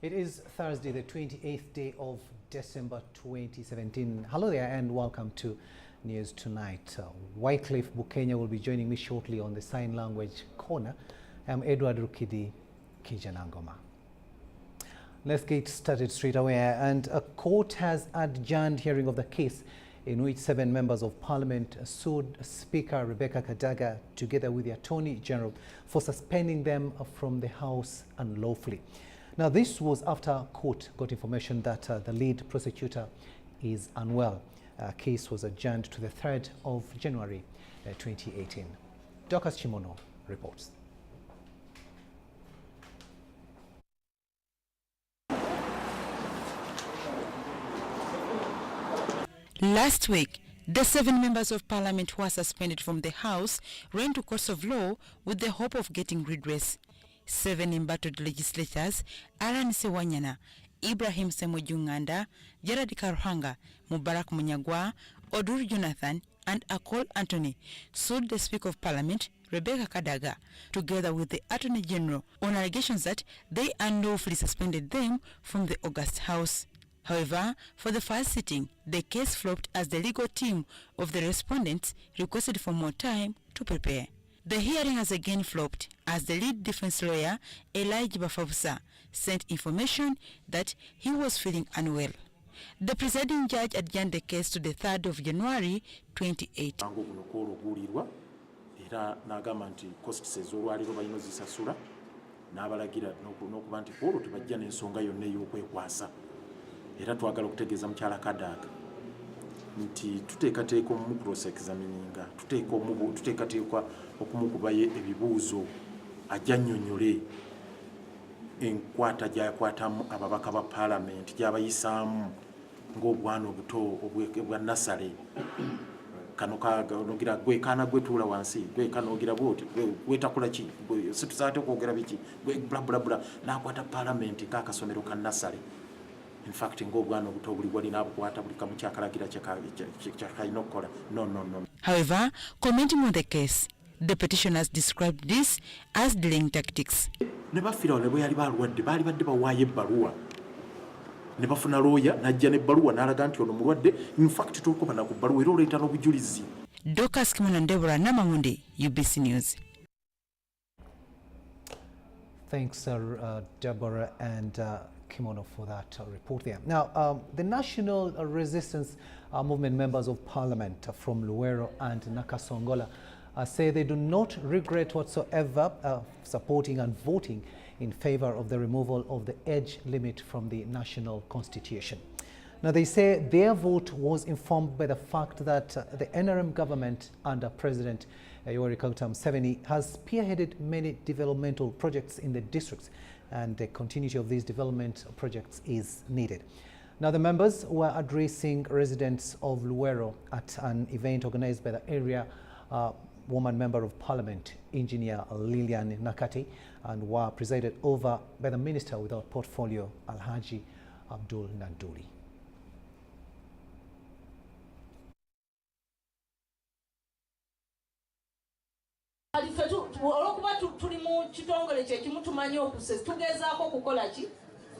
It is Thursday, the 28th day of December 2017. Hello there and welcome to News Tonight. Wycliffe Bukenya will be joining me shortly on the sign language corner. I'm Edward Rukidi Kijanangoma. Let's get started straight away. And a court has adjourned hearing of the case in which 7 members of parliament sued Speaker Rebecca Kadaga together with the Attorney General for suspending them from the House unlawfully. Now, this was after court got information that the lead prosecutor is unwell. Case was adjourned to the 3rd of January 2018. Dorcas Chimono reports. Last week, the 7 members of parliament who were suspended from the House ran to courts of law with the hope of getting redress. 7 embattled legislators, Alan Sewanyana, Ibrahim Semojunganda, Gerard Karuhanga, Mubarak Munyagwa, Odur Jonathan, and Akol Anthony sued the Speaker of Parliament, Rebecca Kadaga, together with the Attorney General on allegations that they unlawfully suspended them from the August House. However, for the first sitting, the case flopped as the legal team of the respondents requested for more time to prepare. The hearing has again flopped as the lead defense lawyer, Elijah Bafabusa, sent information that he was feeling unwell. The presiding judge adjourned the case to the 3rd of January 2018. Era twagala okutegeeza mukyala Kadaga nti tuteekateeka omukross examininga tuteekateeka okumukubayo ebibuuzo ajja nnyonnyole enkwata gy'akwatamu ababaka ba paalamenti gy'abayisaamu ng'obwana obuto obwa nasale kano kanogira gwe kaana gwetuula wansi gwe kanogira bwoti gwetakola ki situsaate okwogera biki gwe bla n'akwata paalamenti ng'akasomero ka nasale. In fact, however, commenting on the case, the petitioners described this as delaying tactics. In fact, Dorcas Chimono and Deborah Namamundi, UBC News. Thanks, Deborah and Kimono, for that report there. Now, the National Resistance Movement members of Parliament from Luwero and Nakasongola say they do not regret whatsoever supporting and voting in favor of the removal of the age limit from the national constitution. Now, they say their vote was informed by the fact that the NRM government under President Yoweri Kaguta Museveni has spearheaded many developmental projects in the districts, and the continuity of these development projects is needed. Now, the members were addressing residents of Luwero at an event organized by the area woman member of parliament, Engineer Lilian Nakati, and were presided over by the minister without portfolio, Alhaji Abdul Nanduri. Olwokuba tuli mu kitongole kye kimu tumanyi tugezaako okukola ki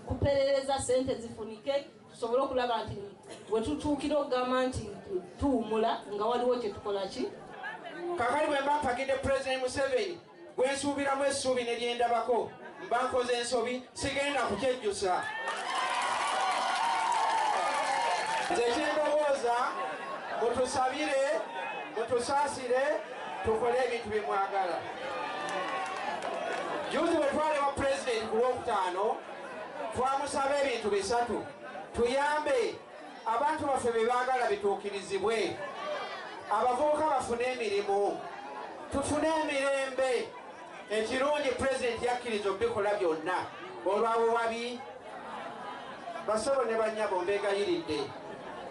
kuperereza ssente zifunike tusobole okulaba nti bwe tutuukira okugamba nti tuwumula nga waliwo kye tukola ki. Kakali bwe mba mpagidde President Museveni gwe nsuubiramu essuubi ne lyendabako mba nkoze ensobi sigenda kukyejjusa. Nze kyendowooza mutusabire mutusaasire tukole ebintu bye mwagala. Juzi bwe twaleba President ku Lwokutaano twamusaba ebintu bisatu. Tuyambe abantu baffe be baagala bituukirizibwe, abavubuka bafune emirimu, tufune emirembe. Ekirungi President yakkiriza obikola byonna. Olwabo wabi basabo ne bannyabo mbeegayiridde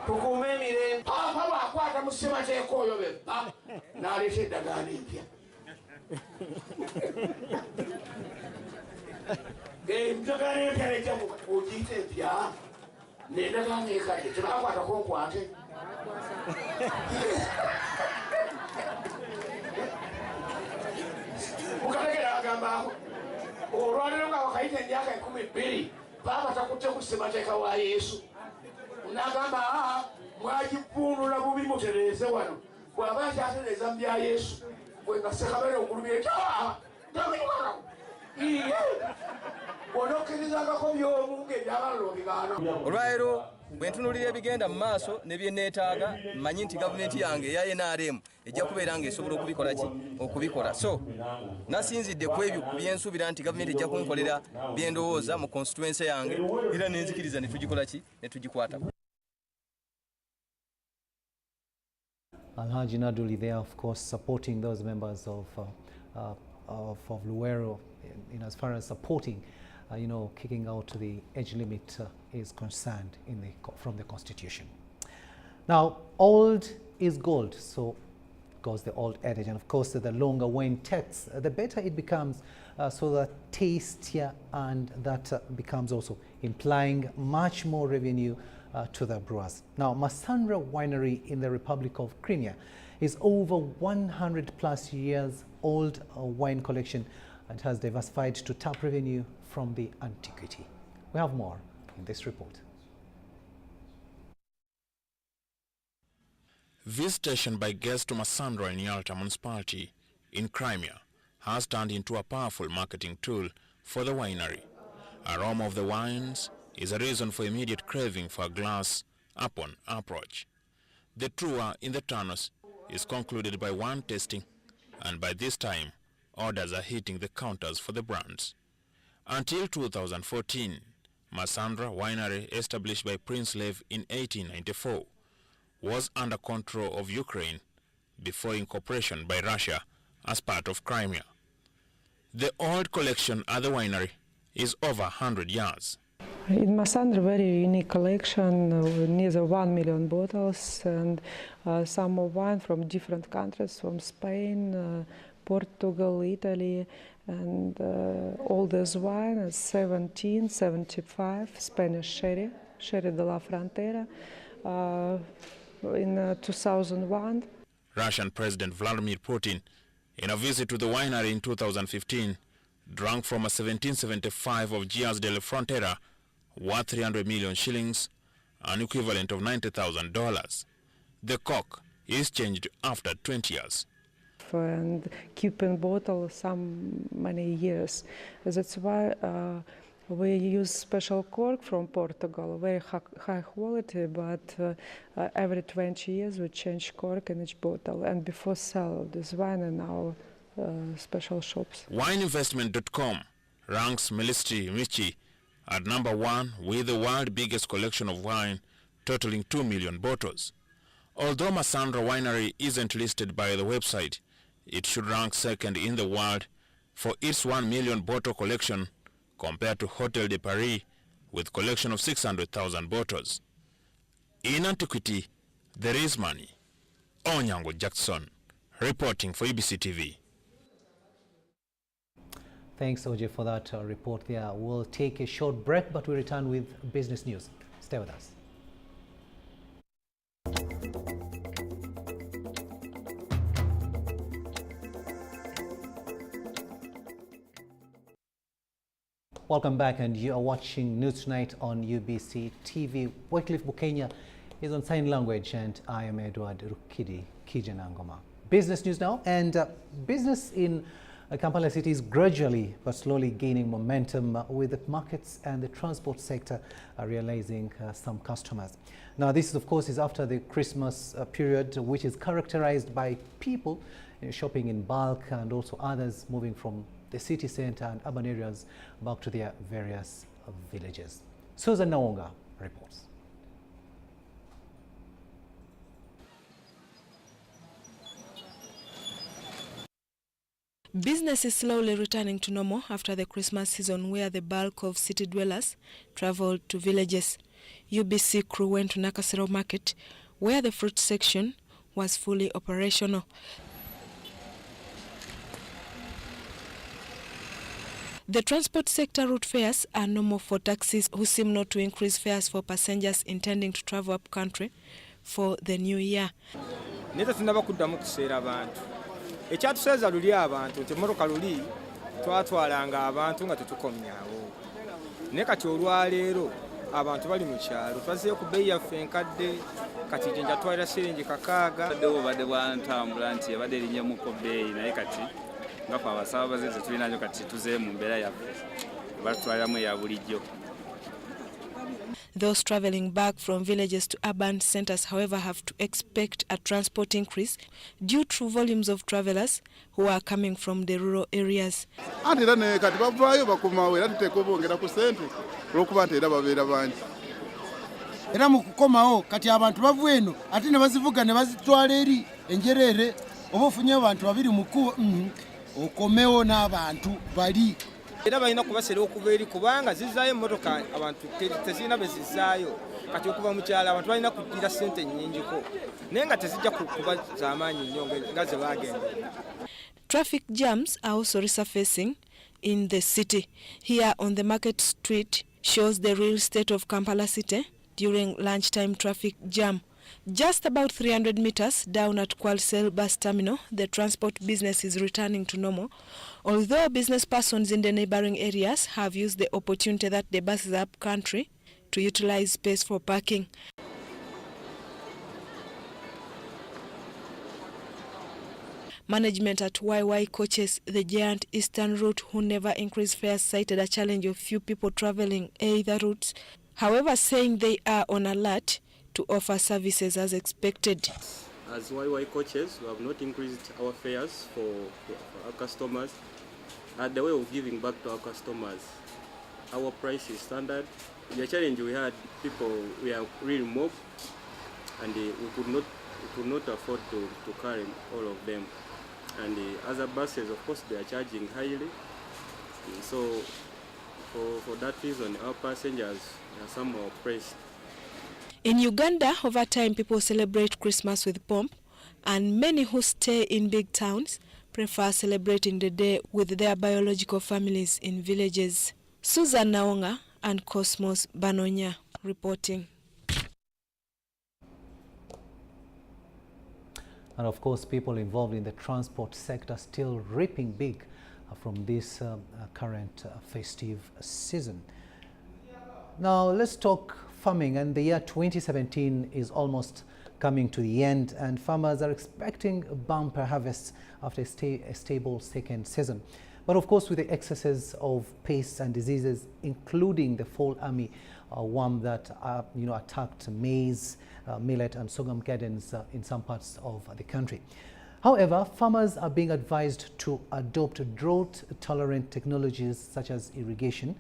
tukuume emirembe. Aba bwakwata mu ssemateeka oyo bebba n'aleeta eddagaano empya. Endagaano empya nejja ogiyita empya n'endagaano ekadde tebakwatako nkwate. Mukalegera agamba olwaliro nga wakayita emyaka 12 baba takutte ku ssemateeka wa Yesu n'agamba mwagivuunula bubi mutereeze wano bw'aba akyatereeza mu bya Yesu gwe nga Ssekabere okulumya ekyo iye bw'onookkirizangako by'omu ng'ebyabalala obigaana. Olwaleero bwe ntunuulira ebigenda mu maaso ne bye neetaaga mmanyi nti gavumenti yange eya NRM ejja kubeera ng'esobola okubikola. So nasinzidde ku ebyo ku byensuubira nti gavumenti ejja kunkolera bye ndowooza mu constituency yange era nenzikiriza ne tugikwata. Alhaji Naduli there, of course, supporting those members of Luwero in as far as supporting, kicking out the age limit is concerned from the Constitution. Now, old is gold, so goes the old adage, and of course, the longer wine takes, the better it becomes, so the tastier, and that becomes also implying much more revenue to the brewers. Now, Masandra Winery in the Republic of Crimea is over 100 plus years old wine collection and has diversified to tap revenue from the antiquity. We have more in this report. Visitation by guests to Masandra in Yalta municipality in Crimea has turned into a powerful marketing tool for the winery. Aroma of the wines is a reason for immediate craving for a glass upon approach. The tour in the tunnels is concluded by wine tasting, and by this time, orders are hitting the counters for the brands. Until 2014, Masandra Winery, established by Prince Lev in 1894, was under control of Ukraine before incorporation by Russia as part of Crimea. The old collection at the winery is over 100 years. In Masandra, very unique collection, nearly 1 million bottles, and some of wine from different countries, from Spain, Portugal, Italy, and all this wine is 1775 Spanish sherry de la Frontera, in 2001. Russian President Vladimir Putin, in a visit to the winery in 2015, drank from a 1775 of Gias de la Frontera, worth 300 million shillings, an equivalent of $90,000. The cork is changed after 20 years. And keeping bottle many years. That's why we use special cork from Portugal, very high quality, but every 20 years we change cork in each bottle, and before sell this wine in our special shops. Wineinvestment.com ranks Melistri Michi at #1 with the world's biggest collection of wine, totaling 2 million bottles. Although Masandra Winery isn't listed by the website, it should rank second in the world for its 1 million bottle collection compared to Hotel de Paris with collection of 600,000 bottles. In antiquity, there is money. Onyango Jackson, reporting for EBC TV. Thanks, OJ, for that report there. We'll take a short break, but we return with business news. Stay with us. Welcome back, and you are watching News Tonight on UBC TV. Wycliffe Bukenya is on sign language, and I am Edward Rukidi Kijanangoma. Business news now, and business in Kampala City is gradually but slowly gaining momentum with the markets and the transport sector realizing some customers. Now, this, of course, is after the Christmas period, which is characterized by people shopping in bulk and also others moving from the city center and urban areas back to their various villages. Susan Nawonga reports. Business is slowly returning to normal after the Christmas season, where the bulk of city dwellers traveled to villages. UBC crew went to Nakasongola Market, where the fruit section was fully operational. The transport sector route fares are normal for taxis, who seem not to increase fares for passengers intending to travel up country for the new year. Ekyatuseza luli abantu nti mmotoka luli twatwalanga abantu nga tetukomyawo naye kati olwaleero abantu bali mu kyalo twazeeyo ku bbeeyi yaffe enkadde kati jinja twalira siringi 600. Baddewo badde bwantambula nti abadde erinnyemuko bbeeyi naye kati nga fe abasaabaze tetulinayo kati tuzeeyo mu mbeera yaffe batutwaliramu eya bulijjo. Those traveling back from villages to urban centers, however, have to expect a transport increase due to volumes of travelers who are coming from the rural areas. Ate era ne kati bavaayo bakomawo era tuteeka obongera ku ssente olw'okuba nti era babeera bangi. Era mu kukomawo kati abantu bavu eno ate ne bazivuga ne bazitwala eri enjereere oba ofunyeyo abantu babiri mu kkubo okomewo n'abantu bali. Era balina kubasera okuva eri kubanga zizaayo emmotoka abantu tezirina be zizaayo kati okuva mu kyalo abantu balina kuddira ssente nnyingiko naye nga tezijja kuba z'amaanyi nnyo nga ze baagenda. Traffic jams are also resurfacing in the city. Here on the Market Street shows the real state of Kampala city during lunchtime traffic jam. Just about 300 meters down at Kwalsel bus terminal, the transport business is returning to normal, although business persons in the neighboring areas have used the opportunity that the bus is up country to utilize space for parking. Management at YY Coaches, the giant eastern route who never increased fares, cited a challenge of few people traveling either routes, however saying they are on alert to offer services as expected. As YY Coaches, we have not increased our fares for our customers. At the way of giving back to our customers, our price is standard. The challenge we had, people, we are really mob, and we could not afford to carry all of them. And other buses, of course, they are charging highly. So for that reason, our passengers are somehow pressed. In Uganda, over time, people celebrate Christmas with pomp, and many who stay in big towns prefer celebrating the day with their biological families in villages. Susan Naonga and Cosmos Banonya reporting. And of course, people involved in the transport sector still reaping big from this current festive season. Now let's talk farming, and the year 2017 is almost coming to the end, and farmers are expecting bumper harvests after a stable second season. But of course, with the excesses of pests and diseases, including the fall army worm that attacked maize, millet and sorghum gardens in some parts of the country. However, farmers are being advised to adopt drought-tolerant technologies such as irrigation,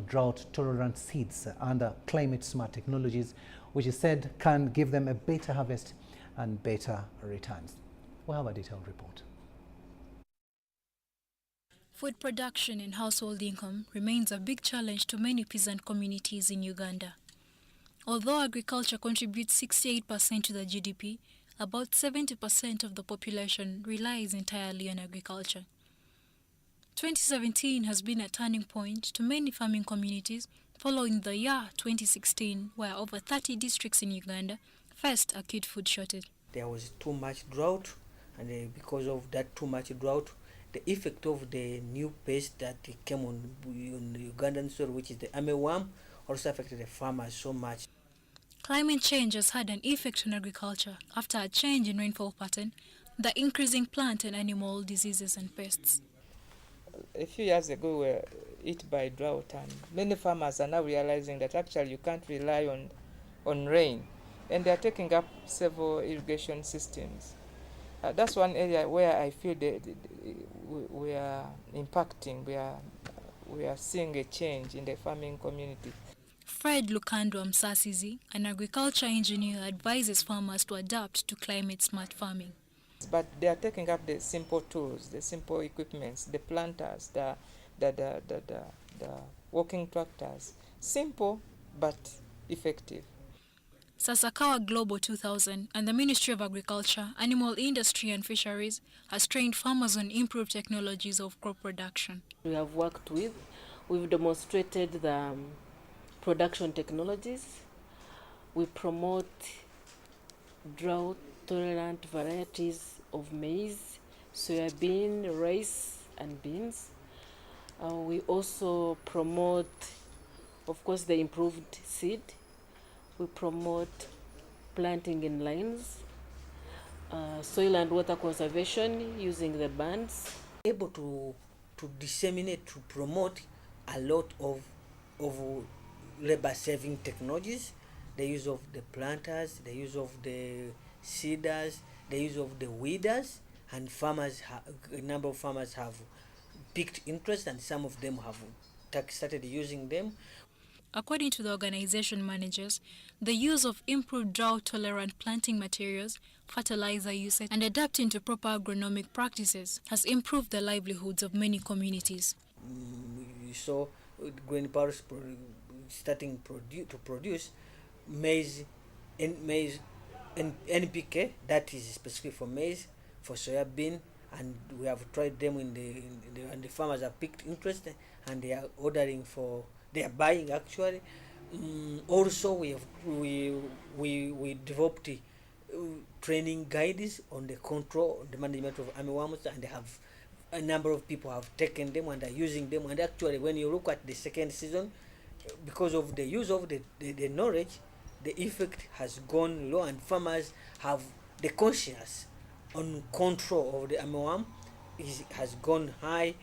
drought-tolerant seeds and climate-smart technologies, which is said can give them a better harvest and better returns. We'll have a detailed report. Food production and household income remains a big challenge to many peasant communities in Uganda. Although agriculture contributes 68% to the GDP, about 70% of the population relies entirely on agriculture. 2017 has been a turning point to many farming communities following the year 2016, where over 30 districts in Uganda faced acute food shortage. There was too much drought, and because of that too much drought, the effect of the new pest that came on Ugandan soil, which is the armyworm, also affected the farmers so much. Climate change has had an effect on agriculture after a change in rainfall pattern, the increasing plant and animal diseases and pests. A few years ago, we were hit by drought, and many farmers are now realizing that actually you can't rely on rain, and they are taking up several irrigation systems. That's one area where I feel that we are impacting, we are seeing a change in the farming community. Fred Lukandwa Msasizi, an agriculture engineer, advises farmers to adapt to climate-smart farming. But they are taking up the simple tools, the simple equipments, the planters, the working tractors. Simple but effective. Sasakawa Global 2000 and the Ministry of Agriculture, Animal Industry and Fisheries has trained farmers on improved technologies of crop production. We have worked with, we've demonstrated the production technologies. We promote drought-tolerant varieties of maize, soybean, rice, and beans. We also promote of course, the improved seed. We promote planting in lines, soil and water conservation using the bands. Able to disseminate, to promote a lot of labor-saving technologies, the use of the planters, the use of the seeders, the use of the weeders, and farmers, a number of farmers have picked interest, and some of them have started using them. According to the organization managers, the use of improved drought-tolerant planting materials, fertilizer usage, and adapting to proper agronomic practices has improved the livelihoods of many communities. We saw grain powders starting to produce maize and NPK, that is specific for maize, for soybean, and we have tried them and the farmers have picked interest, and they are ordering for. They are buying actually. Also, we developed training guides on the control, on the management of armyworms, and they have a number of people have taken them and are using them. And actually, when you look at the second season, because of the use of the knowledge, the effect has gone low, and farmers have the conscience on control of the armyworm has gone high.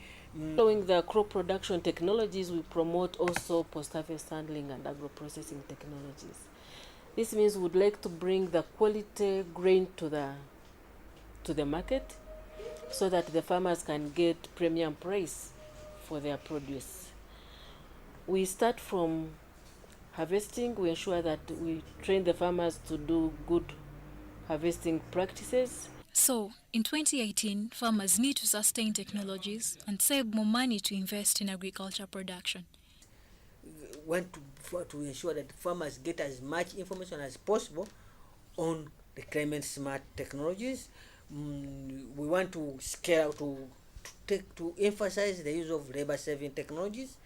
Following the crop production technologies, we promote also post-harvest handling and agro-processing technologies. This means we'd like to bring the quality grain to the market so that the farmers can get premium price for their produce. We start from harvesting. We ensure that we train the farmers to do good harvesting practices. So, in 2018, farmers need to sustain technologies and save more money to invest in agriculture production. We want to ensure that farmers get as much information as possible on the climate smart technologies. We want to scale to emphasize the use of labor saving technologies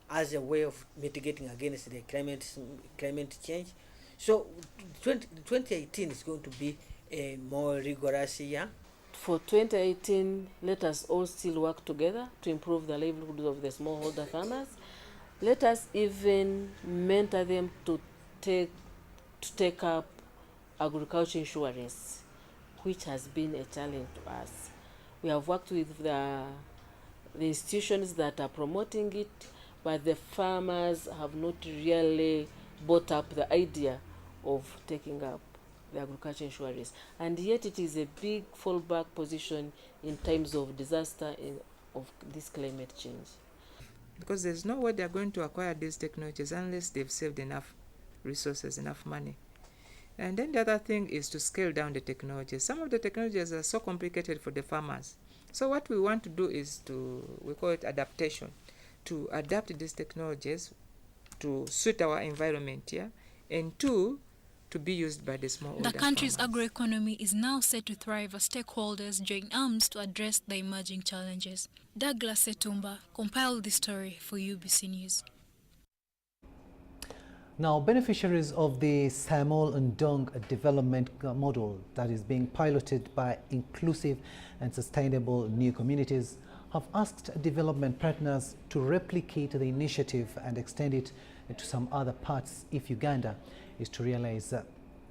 as a way of mitigating against the climate change. So 2018 is going to be a more rigorous year. For 2018, let us all still work together to improve the livelihoods of the smallholder farmers. Let us even mentor them to take up agriculture insurance, which has been a challenge to us. We have worked with the institutions that are promoting it, but the farmers have not really bought up the idea of taking up the agriculture insurance, and yet it is a big fallback position in times of disaster of this climate change. Because there's no way they're going to acquire these technologies unless they've saved enough resources, enough money. And then the other thing is to scale down the technologies. Some of the technologies are so complicated for the farmers. So what we want to do is we call it adaptation, to adapt these technologies to suit our environment here, and to be used by the smallholder The country's farmers. agroeconomy is now set to thrive as stakeholders join arms to address the emerging challenges. Douglas Setumba compiled this story for UBC News. Now, beneficiaries of the Saemaul Undong development model that is being piloted by inclusive and sustainable new communities have asked development partners to replicate the initiative and extend it to some other parts if Uganda is to realize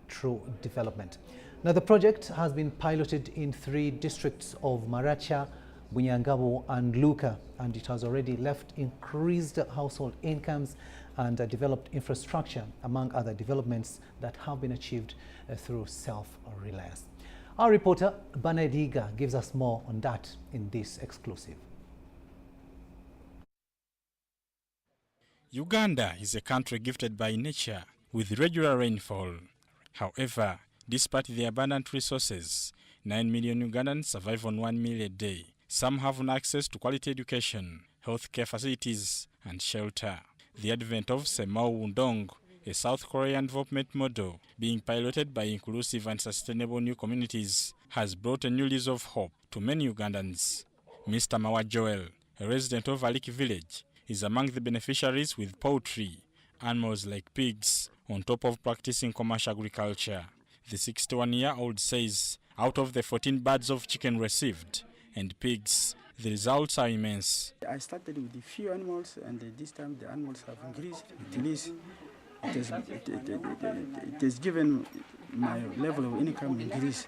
true development. Now, the project has been piloted in 3 districts of Maracha, Bunyangabo and Luka, and it has already left increased household incomes and developed infrastructure, among other developments that have been achieved through self-reliance. Our reporter Banediga gives us more on that in this exclusive. Uganda is a country gifted by nature with regular rainfall. However, despite the abundant resources, 9 million Ugandans survive on 1 meal a day. Some have no access to quality education, healthcare facilities, and shelter. The advent of Saemaul Undong, a South Korean development model being piloted by inclusive and sustainable new communities, has brought a new lease of hope to many Ugandans. Mr. Mawa Joel, a resident of Aliki village, is among the beneficiaries with poultry, animals like pigs, on top of practicing commercial agriculture. The 61-year-old says out of the 14 birds of chicken received and pigs, The results are immense. I started with a few animals, and this time the animals have increased. At least it has given my level of income increase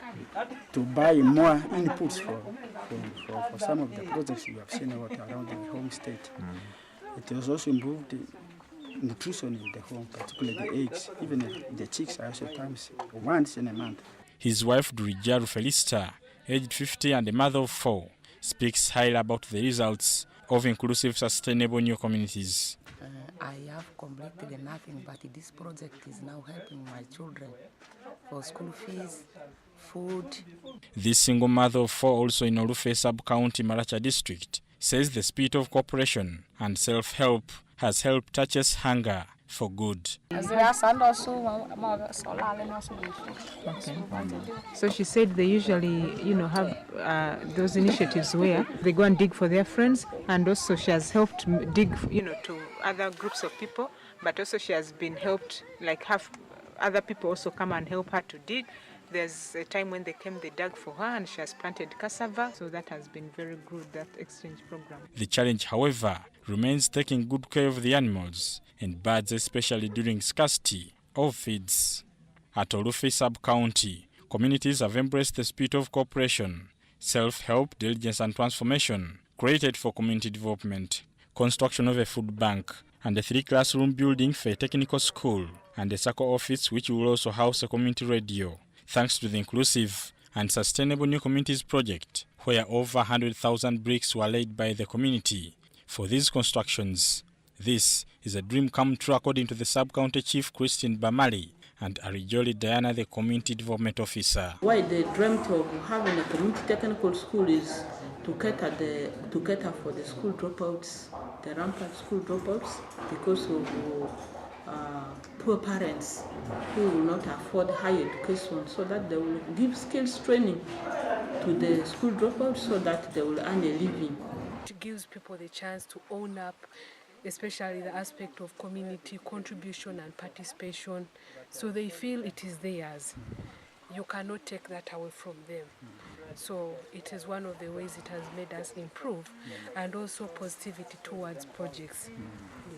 to buy more inputs for some of the projects you have seen around the home state. It has also improved the nutrition in the home, particularly the eggs. Even the chicks are also times once in a month. His wife, Durijaru Felista, aged 50 and a mother of 4, speaks highly about the results of inclusive, sustainable new communities. I have completed nothing, but this project is now helping my children for school fees, food. This single mother of 4, also in Olufe Sub-County, Maracha District, says the spirit of cooperation and self-help has helped touches hunger for good. Okay. So she said they usually, have those initiatives where they go and dig for their friends, and also she has helped dig, to other groups of people, but also she has been helped, like have other people also come and help her to dig. There's a time when they came, they dug for her, and she has planted cassava, so that has been very good, that exchange program. The challenge, however, remains taking good care of the animals and birds, especially during scarcity of feeds. At Olufe Sub-County, communities have embraced the spirit of cooperation, self-help, diligence and transformation created for community development, construction of a food bank, and a 3-classroom building for a technical school, and a circle office which will also house a community radio, thanks to the Inclusive and Sustainable New Communities project, where over 100,000 bricks were laid by the community for these constructions. This is a dream come true, according to the Sub-County Chief Christine Bamali and Arijoli Diana, the Community Development Officer. Why they dreamt of having a community technical school is to cater for the school dropouts, the rampant school dropouts, because of poor parents who will not afford higher education, so that they will give skills training to the school dropouts so that they will earn a living. It gives people the chance to own up, especially the aspect of community contribution and participation, so they feel it is theirs. You cannot take that away from them. So it is one of the ways it has made us improve, and also positivity towards projects.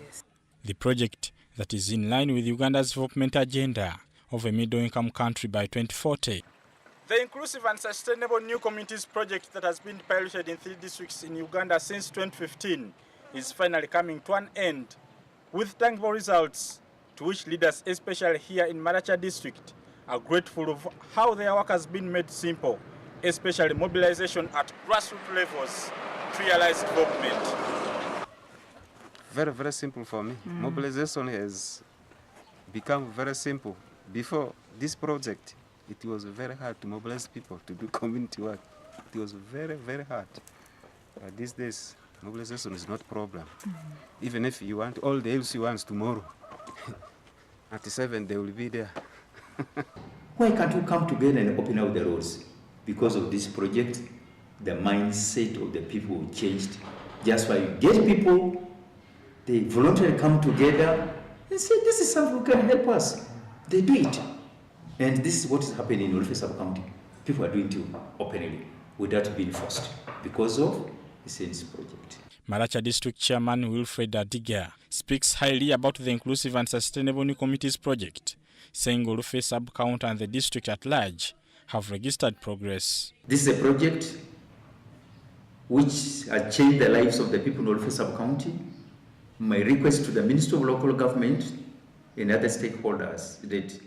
Yes. The project that is in line with Uganda's development agenda of a middle-income country by 2040. The Inclusive and Sustainable New Communities project that has been piloted in 3 districts in Uganda since 2015 is finally coming to an end with tangible results, to which leaders, especially here in Maracha district, are grateful of how their work has been made simple, especially mobilization at grassroots levels to realize development. Very, very simple for me. Mobilization has become very simple. Before this project, it was very hard to mobilize people to do community work. It was very, very hard. These days, mobilization is not a problem. Even if you want all the LC ones tomorrow, at 7 they will be there. Why can't we come together and open out the roads? Because of this project, the mindset of the people changed. Just why you get people, they voluntarily come together and say, this is something who can help us. They do it. And this is what is happening in Olufe Sub-County. People are doing it openly without being forced because of the SENS project. Maracha District Chairman Wilfred Adiga speaks highly about the Inclusive and Sustainable New Communities project, saying Olufe Sub-County and the district at large have registered progress. This is a project which has changed the lives of the people in Olufe Sub-County. My request to the Minister of Local Government and other stakeholders that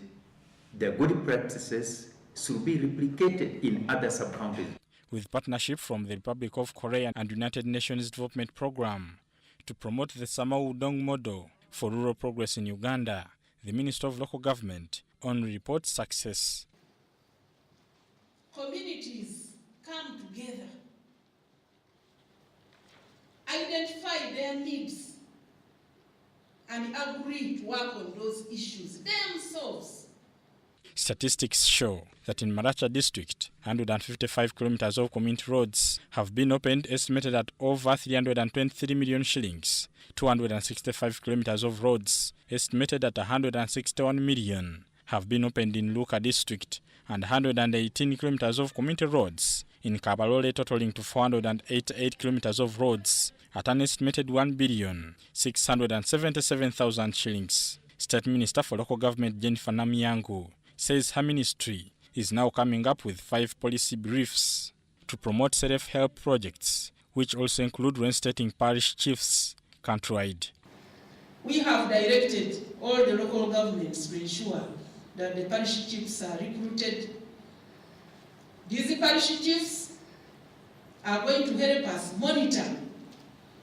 the good practices should be replicated in other sub-counties. With partnership from the Republic of Korea and United Nations Development Programme to promote the Saemaul Undong model for rural progress in Uganda, the Minister of Local Government only reports success. Communities come together, identify their needs, and agree to work on those issues themselves. Statistics show that in Maracha district, 155 kilometers of community roads have been opened, estimated at over 323 million shillings. 265 kilometers of roads, estimated at 161 million, have been opened in Luka district, and 118 kilometers of community roads in Kabalole, totaling to 488 kilometers of roads at an estimated 1,677,000 shillings. State Minister for Local Government Jennifer Namyangu says her ministry is now coming up with 5 policy briefs to promote self-help projects, which also include reinstating parish chiefs countrywide. We have directed all the local governments to ensure that the parish chiefs are recruited. These parish chiefs are going to help us monitor.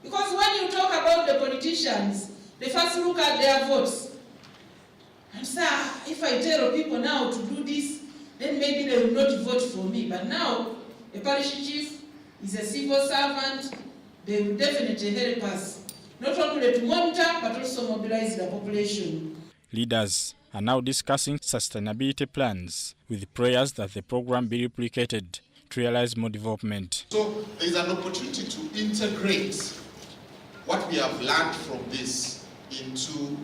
Because when you talk about the politicians, they first look at their votes. And say, if I tell people now to do this, then maybe they will not vote for me. But now, a parish chief is a civil servant. They will definitely help us, not only to monitor, but also mobilize the population. Leaders are now discussing sustainability plans with prayers that the program be replicated to realize more development. So there is an opportunity to integrate what we have learned from this into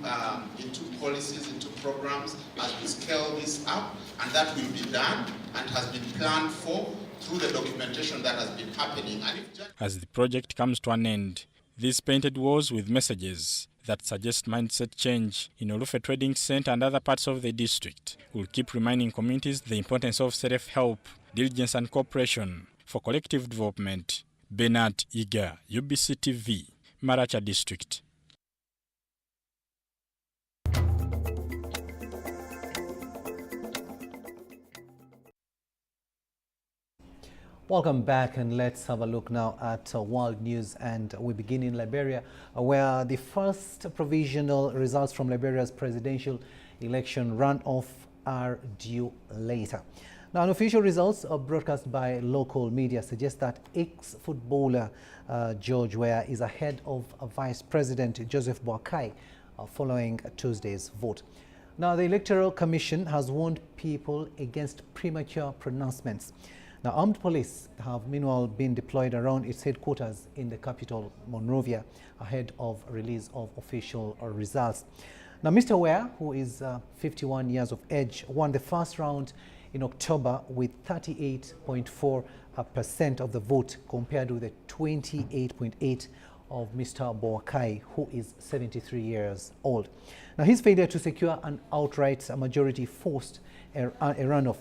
policies, into programs as we scale this up, and that will be done and has been planned for through the documentation that has been happening. And as the project comes to an end, these painted walls with messages that suggest mindset change in Olufe Trading Center and other parts of the district will keep reminding communities the importance of self-help, diligence and cooperation for collective development. Bernard Iga, UBC TV, Maracha District. Welcome back, and let's have a look now at world news, and we begin in Liberia, where the first provisional results from Liberia's presidential election runoff are due later. Now, unofficial results broadcast by local media suggest that ex-footballer George Weah is ahead of Vice President Joseph Boakai following Tuesday's vote. Now, the Electoral Commission has warned people against premature pronouncements. Now, armed police have meanwhile been deployed around its headquarters in the capital, Monrovia, ahead of release of official results. Now, Mr. Weah, who is 51 years of age, won the first round in October with 38.4% of the vote, compared with the 28.8% of Mr. Boakai, who is 73 years old. Now, his failure to secure an outright majority forced a runoff.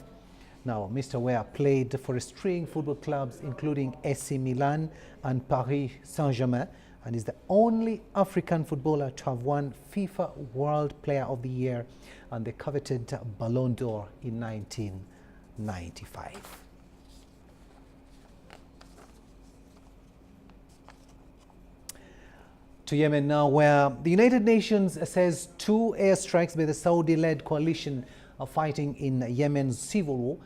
Now, Mr. Weah played for a string football clubs, including AC Milan and Paris Saint-Germain, and is the only African footballer to have won FIFA World Player of the Year and the coveted Ballon d'Or in 1995. To Yemen now, where the United Nations says 2 airstrikes by the Saudi-led coalition fighting in Yemen's civil war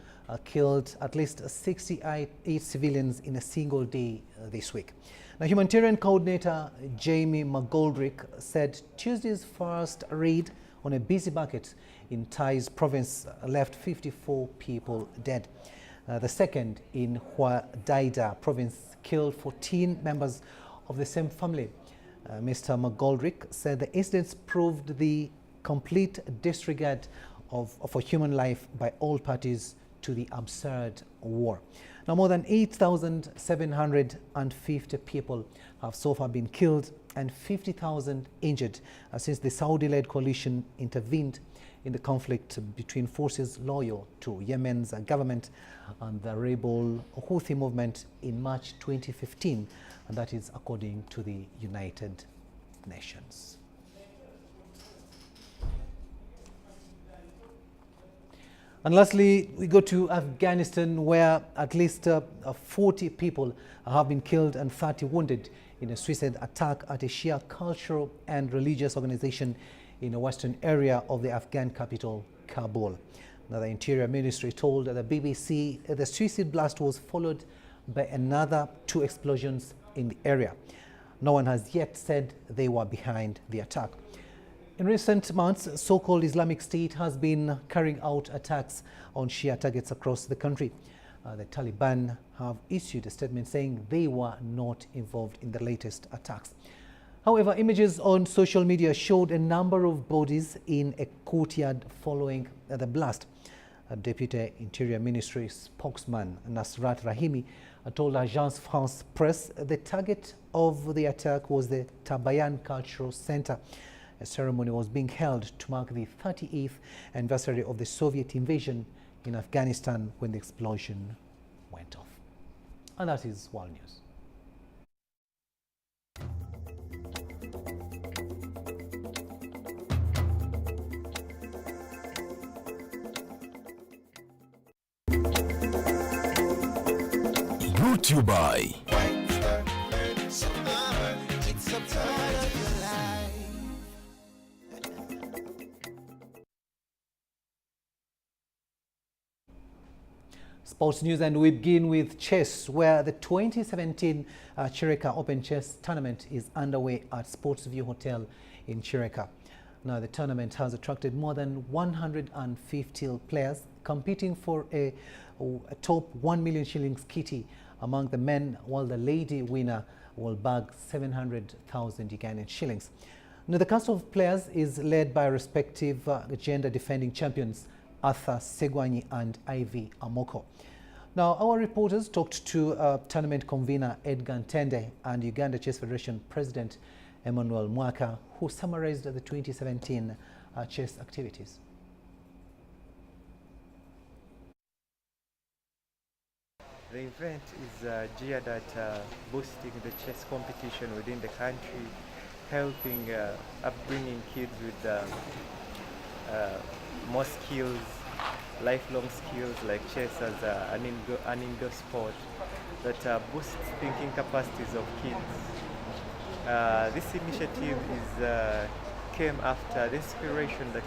killed at least 68 civilians in a single day this week. Now, humanitarian coordinator Jamie McGoldrick said Tuesday's first raid on a busy market in Taiz province left 54 people dead. The second in Hudaida province killed 14 members of the same family. Mr. McGoldrick said the incidents proved the complete disregard for human life by all parties to the absurd war. Now, more than 8,750 people have so far been killed and 50,000 injured since the Saudi-led coalition intervened in the conflict between forces loyal to Yemen's government and the rebel Houthi movement in March 2015, and that is according to the United Nations. And lastly, we go to Afghanistan, where at least 40 people have been killed and 30 wounded in a suicide attack at a Shia cultural and religious organization in the western area of the Afghan capital, Kabul. Now, the Interior Ministry told the BBC the suicide blast was followed by another 2 explosions in the area. No one has yet said they were behind the attack. In recent months, so-called Islamic State has been carrying out attacks on Shia targets across the country. The Taliban have issued a statement saying they were not involved in the latest attacks. However, images on social media showed a number of bodies in a courtyard following the blast. Deputy Interior Ministry spokesman Nasrat Rahimi told Agence France Presse the target of the attack was the Tabayan Cultural Center. A ceremony was being held to mark the 38th anniversary of the Soviet invasion in Afghanistan when the explosion went off. And that is World News. Brought to you by Sports news, and we begin with chess, where the 2017 Chireka Open Chess Tournament is underway at Sportsview Hotel in Chireka. Now, the tournament has attracted more than 150 players competing for a top 1 million shillings kitty among the men, while the lady winner will bag 700,000 Ugandan shillings. Now, the cast of players is led by respective gender defending champions Arthur Segwanyi and Ivy Amoko. Now, our reporters talked to tournament convener Edgar Ntende and Uganda Chess Federation President Emmanuel Mwaka, who summarized the 2017 chess activities. The event is geared at boosting the chess competition within the country, helping upbringing kids with more skills, lifelong skills like chess as an indoor sport that boosts thinking capacities of kids. This initiative came after the inspiration that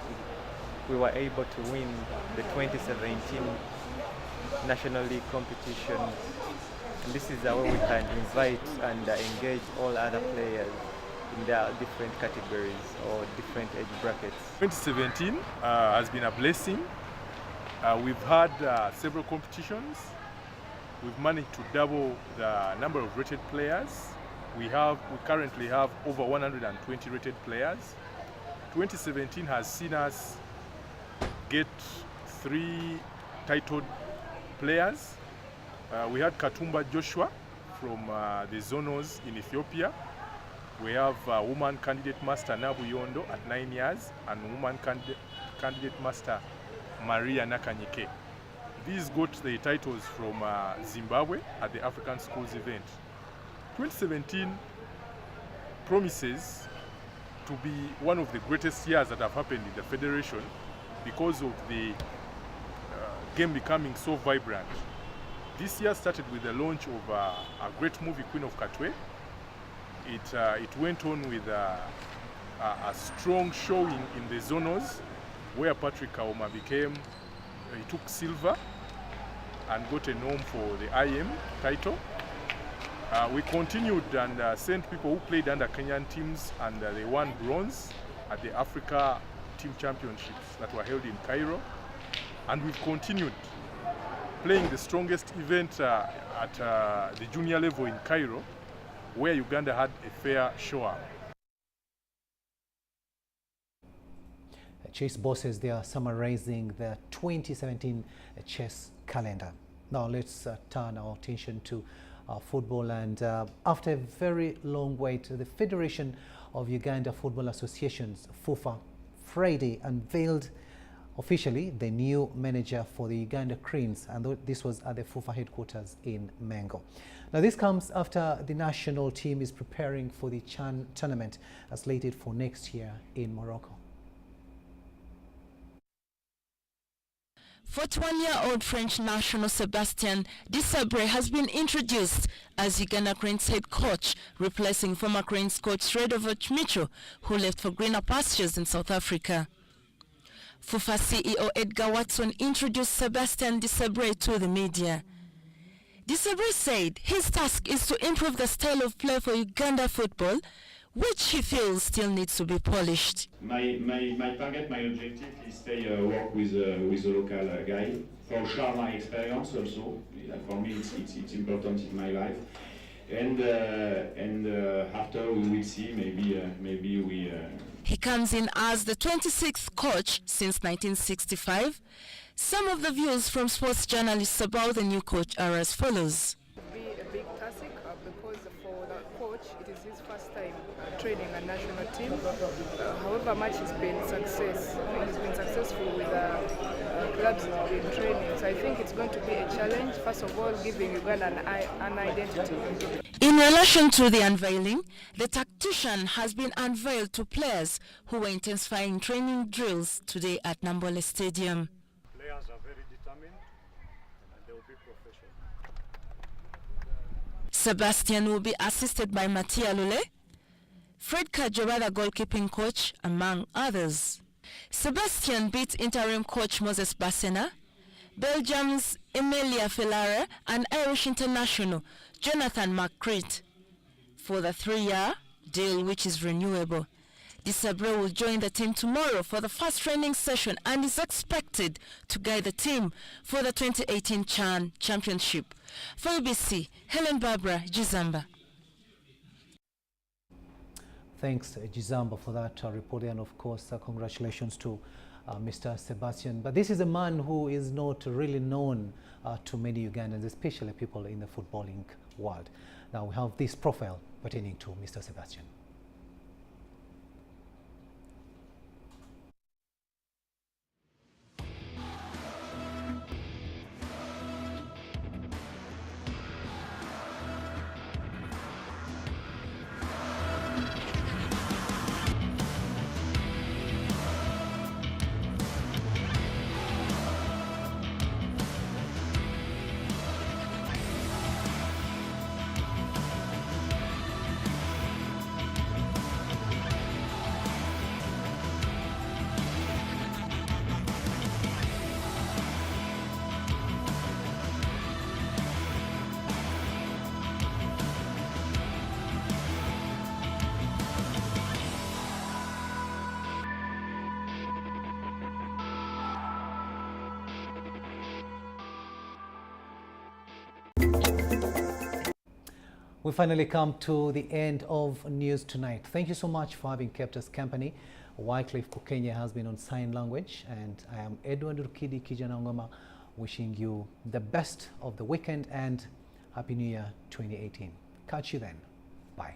we were able to win the 2017 National League competition. And this is where we can invite and engage all other players in their different categories or different age brackets. 2017 has been a blessing. We've had several competitions. We've managed to double the number of rated players. We currently have over 120 rated players. 2017 has seen us get 3 titled players. We had Katumba Joshua from the Zonos in Ethiopia. We have woman candidate master Nabu Yondo at 9 years and woman candidate master Maria Nakanyike. These got the titles from Zimbabwe at the African Schools event. 2017 promises to be one of the greatest years that have happened in the Federation because of the game becoming so vibrant. This year started with the launch of a great movie, Queen of Katwe. It went on with a strong showing in the Zonos, where Patrick Kaoma he took silver and got a nom for the IM title. We continued and sent people who played under Kenyan teams, and they won bronze at the Africa Team Championships that were held in Cairo. And we've continued playing the strongest event at the junior level in Cairo, where Uganda had a fair show-up. Chess bosses, they are summarizing the 2017 chess calendar. Now let's turn our attention to football, and after a very long wait, the Federation of Uganda Football Associations, FUFA, Friday unveiled officially the new manager for the Uganda Cranes, and this was at the FUFA headquarters in Mengo. Now this comes after the national team is preparing for the CHAN tournament slated for next year in Morocco. 41-year-old French national Sébastien Desabre has been introduced as Uganda Cranes head coach, replacing former Cranes coach Sredovic Micho, who left for greener pastures in South Africa. FUFA CEO Edgar Watson introduced Sébastien Desabre to the media. Desabre said his task is to improve the style of play for Uganda football, which he feels still needs to be polished. My target, my objective is stay work with a local guy. For sure, my experience also. For me, it's important in my life. And after we will see, maybe we He comes in as the 26th coach since 1965. Some of the views from sports journalists about the new coach are as follows. Be a big task because for the coach it is his first time training a national team. However much he's been successful with clubs he's been training. So I think it's going to be a challenge, first of all giving Uganda an identity. In relation to the unveiling, the tactician has been unveiled to players who were intensifying training drills today at Nambole Stadium. Players are very determined and they will be professional. Sebastian will be assisted by Matia Lule, Fred Kajoba, the goalkeeping coach, among others. Sebastian beat interim coach Moses Bassena, Belgium's Emilia Felare, and Irish international Jonathan McCreet for the 3-year deal, which is renewable. Disabre will join the team tomorrow for the first training session and is expected to guide the team for the 2018 CHAN Championship. For ABC, Helen Barbara Jizamba. Thanks, Jizamba, for that report, and of course, congratulations to Mr. Sebastian. But this is a man who is not really known to many Ugandans, especially people in the footballing world. Now we have this profile pertaining to Mr. Sebastian. We finally come to the end of news tonight. Thank you so much for having kept us company. Wycliffe Kukenya has been on sign language, and I am Edward Rukidi Kijanangoma, wishing you the best of the weekend and Happy New Year 2018. Catch you then. Bye.